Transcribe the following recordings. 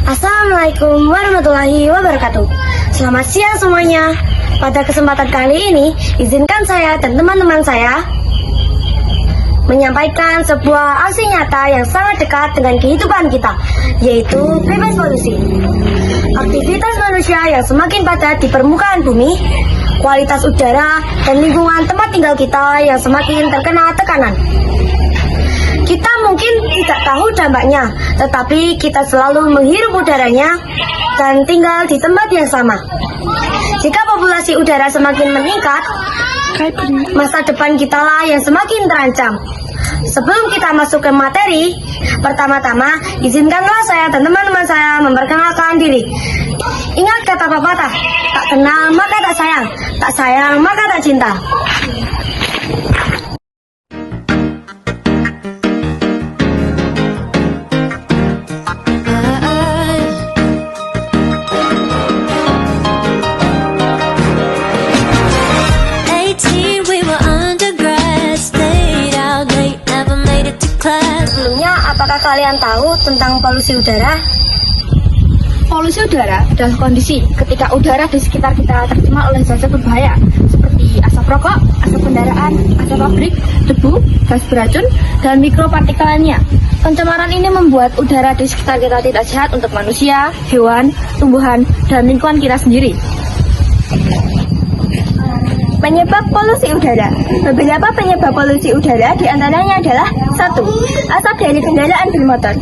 Assalamualaikum warahmatullahi wabarakatuh. Selamat siang semuanya. Pada kesempatan kali ini, izinkan saya dan teman-teman saya menyampaikan sebuah aksi nyata yang sangat dekat dengan kehidupan kita, yaitu bebas polusi. Aktivitas manusia yang semakin padat di permukaan bumi, kualitas udara dan lingkungan tempat tinggal kita yang semakin terkena tekanan. Kita mungkin tidak tahu dampaknya, tetapi kita selalu menghirup udaranya dan tinggal di tempat yang sama. Jika populasi udara semakin meningkat, masa depan kita lah yang semakin terancam. Sebelum kita masuk ke materi, pertama-tama izinkanlah saya dan teman-teman saya memperkenalkan diri. Ingat kata pepatah, tak kenal maka tak sayang maka tak cinta. Sebelumnya, apakah kalian tahu tentang polusi udara? Polusi udara adalah kondisi ketika udara di sekitar kita tercemar oleh zat-zat berbahaya seperti asap rokok, asap kendaraan, asap pabrik, debu, gas beracun, dan mikropartikel lainnya. Pencemaran ini membuat udara di sekitar kita tidak sehat untuk manusia, hewan, tumbuhan, dan lingkungan kita sendiri. Penyebab polusi udara. Beberapa penyebab polusi udara diantaranya adalah 1. Asap dari kendaraan bermotor.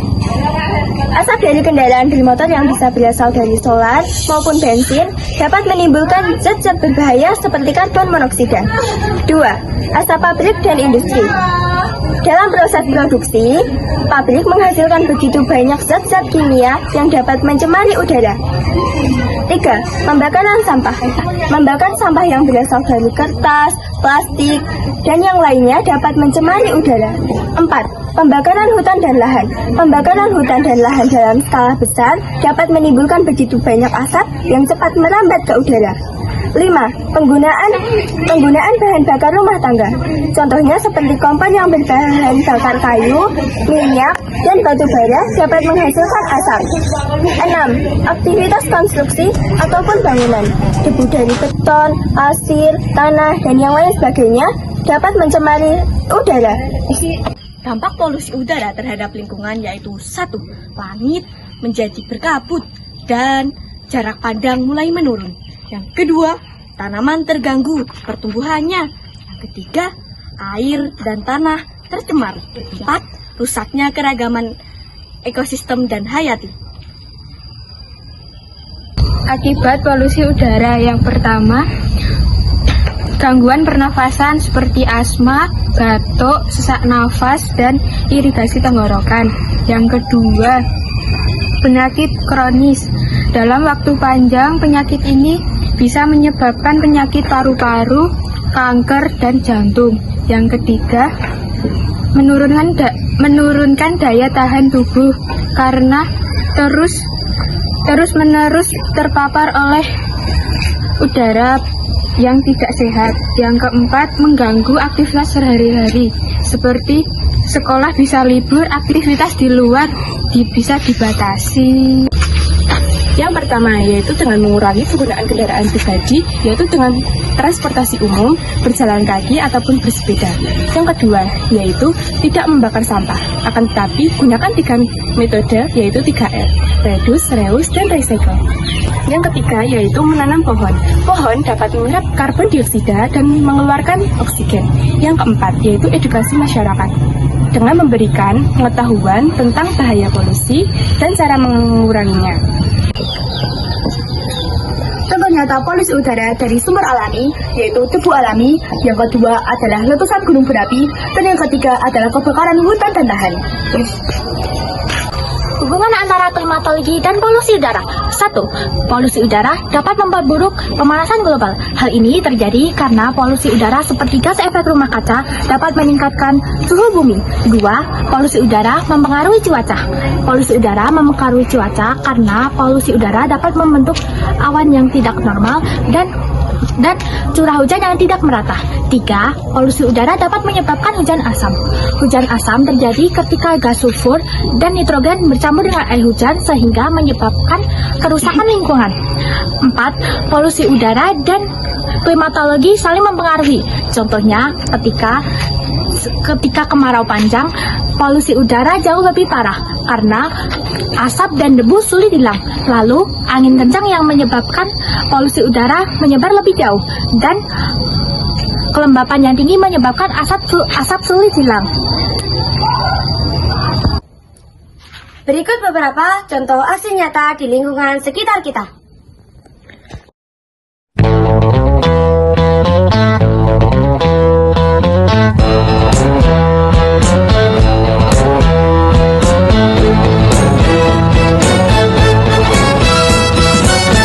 Asap dari kendaraan bermotor yang bisa berasal dari solar maupun bensin dapat menimbulkan zat-zat berbahaya seperti karbon monoksida. 2. Asap pabrik dan industri. Dalam proses produksi, pabrik menghasilkan begitu banyak zat-zat kimia yang dapat mencemari udara. 3. Pembakaran sampah. Membakar sampah yang berasal dari kertas, plastik, dan yang lainnya dapat mencemari udara. 4. Pembakaran hutan dan lahan. Pembakaran hutan dan lahan dalam skala besar dapat menimbulkan begitu banyak asap yang cepat merambat ke udara. 5. Penggunaan bahan bakar rumah tangga. Contohnya seperti kompor yang berbahan bakar kayu, minyak, dan batu bara dapat menghasilkan asap. 6. Aktivitas konstruksi ataupun bangunan. Debu dari beton, pasir, tanah, dan yang lain sebagainya dapat mencemari udara. Dampak polusi udara terhadap lingkungan yaitu 1. Langit menjadi berkabut dan jarak pandang mulai menurun. Yang kedua, tanaman terganggu pertumbuhannya. Yang ketiga, air dan tanah tercemar. 4. Rusaknya keragaman ekosistem dan hayati. Akibat polusi udara yang pertama, gangguan pernafasan seperti asma, batuk, sesak nafas, dan iritasi tenggorokan. Yang kedua, penyakit kronis. Dalam waktu panjang, penyakit ini bisa menyebabkan penyakit paru-paru, kanker, dan jantung. Yang ketiga, menurunkan daya tahan tubuh karena terus-menerus terpapar oleh udara yang tidak sehat. Yang keempat, mengganggu aktivitas sehari-hari seperti sekolah bisa libur, aktivitas di luar bisa dibatasi. Yang pertama yaitu dengan mengurangi penggunaan kendaraan pribadi, yaitu dengan transportasi umum, berjalan kaki ataupun bersepeda. Yang kedua yaitu tidak membakar sampah, akan tetapi gunakan 3 metode yaitu 3R, reduce, reuse, dan recycle. Yang ketiga yaitu menanam pohon. Pohon dapat menyerap karbon dioksida dan mengeluarkan oksigen. Yang keempat yaitu edukasi masyarakat dengan memberikan pengetahuan tentang bahaya polusi dan cara menguranginya. Ternyata polusi udara dari sumber alami, yaitu debu alami. Yang kedua adalah letusan gunung berapi, dan yang ketiga adalah kebakaran hutan dan lahan. Hubungan antara klimatologi dan polusi udara. 1. Polusi udara dapat memperburuk pemanasan global. Hal ini terjadi karena polusi udara seperti gas efek rumah kaca dapat meningkatkan suhu bumi. 2. Polusi udara mempengaruhi cuaca. Polusi udara mempengaruhi cuaca karena polusi udara dapat membentuk awan yang tidak normal dan dan curah hujan yang tidak merata. 3. Polusi udara dapat menyebabkan hujan asam. Hujan asam terjadi ketika gas sulfur dan nitrogen bercampur dengan air hujan sehingga menyebabkan kerusakan lingkungan. 4. Polusi udara dan klimatologi saling mempengaruhi. Contohnya, ketika kemarau panjang, polusi udara jauh lebih parah karena asap dan debu sulit hilang. Lalu, angin kencang yang menyebabkan polusi udara menyebar lebih jauh dan kelembapan yang tinggi menyebabkan asap sulit hilang. Berikut beberapa contoh aksi nyata di lingkungan sekitar kita.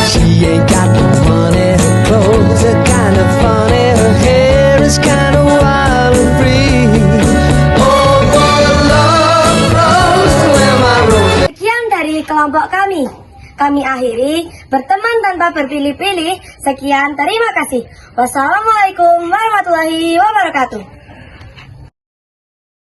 She ain't got no money, her clothes are kind of funny, her hair is kind of wild and free. Oh, for the love grows to where my rose. Sekian dari kelompok kami. Kami akhiri berteman tanpa berpilih-pilih. Sekian, terima kasih. Wassalamualaikum warahmatullahi wabarakatuh.